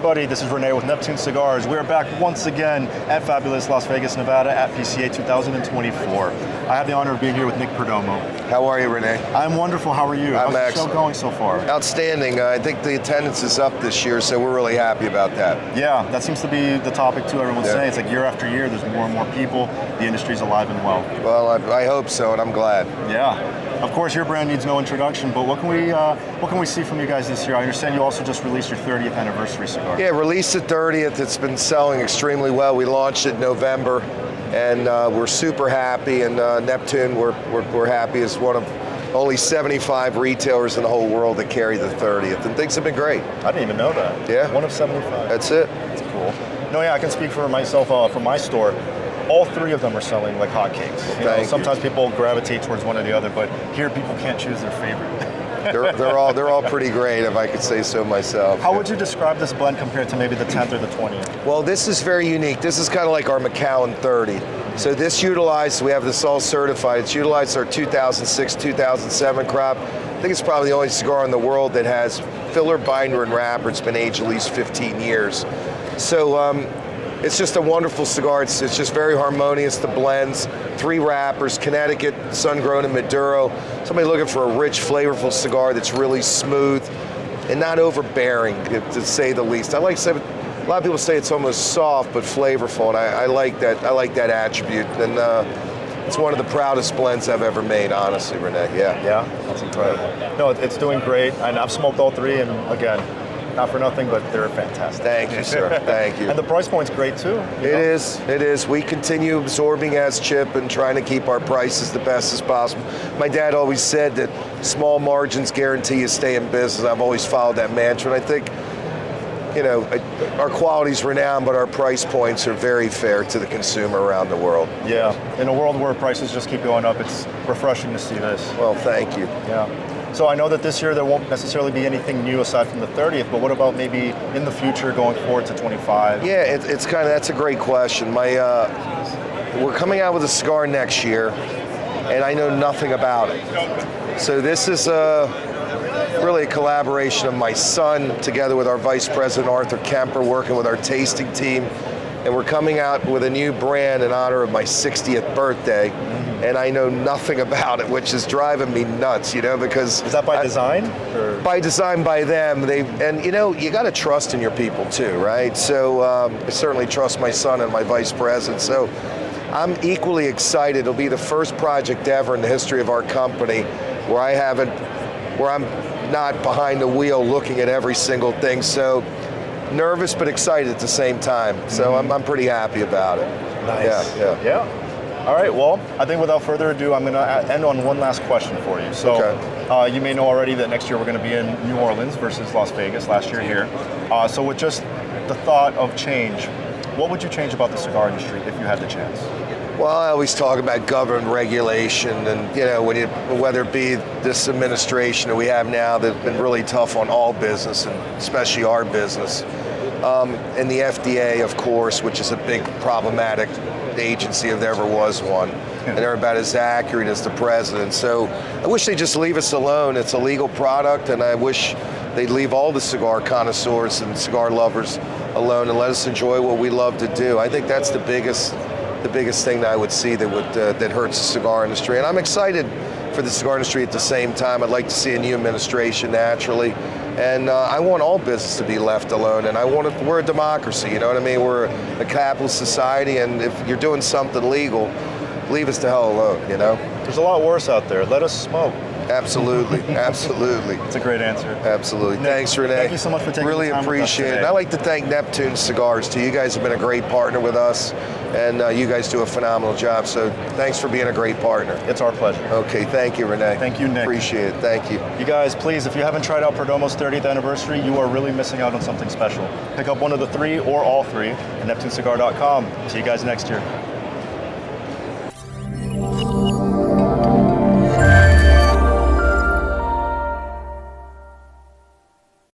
everybody, this is Rene with Neptune Cigars. We're back once again at fabulous Las Vegas, Nevada at PCA 2024. I have the honor of being here with Nick Perdomo. How are you, Rene? I'm wonderful. How are you? I'm How's the excellent. show going so far? Outstanding. I think the attendance is up this year, so we're really happy about that. Yeah, that seems to be the topic too. Everyone's saying it's like year after year, there's more and more people. The industry's alive and well. Well, I hope so, and I'm glad. Yeah. Of course, your brand needs no introduction, but what can we see from you guys this year? I understand you also just released your 30th anniversary cigar. Yeah, released the 30th. It's been selling extremely well. We launched it in November, and we're super happy. And Neptune, we're happy as one of only 75 retailers in the whole world that carry the 30th, and things have been great. I didn't even know that. Yeah. One of 75. That's it. That's cool. No, yeah, I can speak for myself, from my store. All three of them are selling like hotcakes. Sometimes people gravitate towards one or the other, but here people can't choose their favorite. they're all pretty great, if I could say so myself. How would you describe this blend compared to maybe the 10th or the 20th? Well, this is very unique. This is kind of like our Macallan 30. So this utilized, we have this all certified, it's utilized our 2006, 2007 crop. I think it's probably the only cigar in the world that has filler, binder, and wrapper. It's been aged at least 15 years. So it's just a wonderful cigar. It's just very harmonious, the blends, 3 wrappers, Connecticut, sun-grown, and Maduro. Somebody looking for a rich, flavorful cigar that's really smooth and not overbearing, to say the least. I like to say, a lot of people say it's almost soft but flavorful, and I like that. I like that attribute, and it's one of the proudest blends I've ever made, honestly, Rene. Yeah. Yeah, that's incredible. No, it's doing great, and I've smoked all 3, and again, not for nothing, but they're fantastic. Thank you, sir. Thank you. And the price point's great too. It is. We continue absorbing as Chip and trying to keep our prices the best as possible. My dad always said that small margins guarantee you stay in business. I've always followed that mantra, and I think, our quality's renowned, but our price points are very fair to the consumer around the world. Yeah. In a world where prices just keep going up, it's refreshing to see this. Well, thank you. Yeah. So I know that this year there won't necessarily be anything new aside from the 30th, but what about maybe in the future going forward to 25? Yeah, that's a great question. We're coming out with a cigar next year, and I know nothing about it. So this is really a collaboration of my son together with our Vice President Arthur Kemper, working with our tasting team, and we're coming out with a new brand in honor of my 60th birthday. And I know nothing about it, which is driving me nuts, because... Is that by design? Or? By design, by them. You got to trust in your people too, right? So I certainly trust my son and my vice president. So I'm equally excited. It'll be the first project ever in the history of our company where I'm not behind the wheel looking at every single thing. So nervous but excited at the same time. So I'm pretty happy about it. Nice. Yeah. All right, well, I think without further ado, I'm going to end on one last question for you. So you may know already that next year we're going to be in New Orleans versus Las Vegas, last year here. So with just the thought of change, what would you change about the cigar industry if you had the chance? Well, I always talk about government regulation, and whether it be this administration that we have now that's been really tough on all business, and especially our business, and the FDA, of course, which is a big problematic agency if there ever was one, and they're about as accurate as the president. So I wish they'd just leave us alone. It's a legal product, and I wish they'd leave all the cigar connoisseurs and cigar lovers alone and let us enjoy what we love to do. I think that's the biggest thing that I would see that hurts the cigar industry. And I'm excited for the cigar industry at the same time. I'd like to see a new administration naturally. And I want all business to be left alone, and we're a democracy, you know what I mean? We're a capitalist society, and if you're doing something legal, leave us the hell alone, There's a lot worse out there. Let us smoke. Absolutely, absolutely. It's a great answer. Absolutely. Nick, thanks, Rene. Thank you so much for taking the time with us today. Really appreciate it. And I'd like to thank Neptune Cigars, too. You guys have been a great partner with us, and you guys do a phenomenal job, so thanks for being a great partner. It's our pleasure. Okay, thank you, Rene. Thank you, Nick. Appreciate it. Thank you. You guys, please, if you haven't tried out Perdomo's 30th anniversary, you are really missing out on something special. Pick up one of the 3 or all 3 at NeptuneCigar.com. See you guys next year.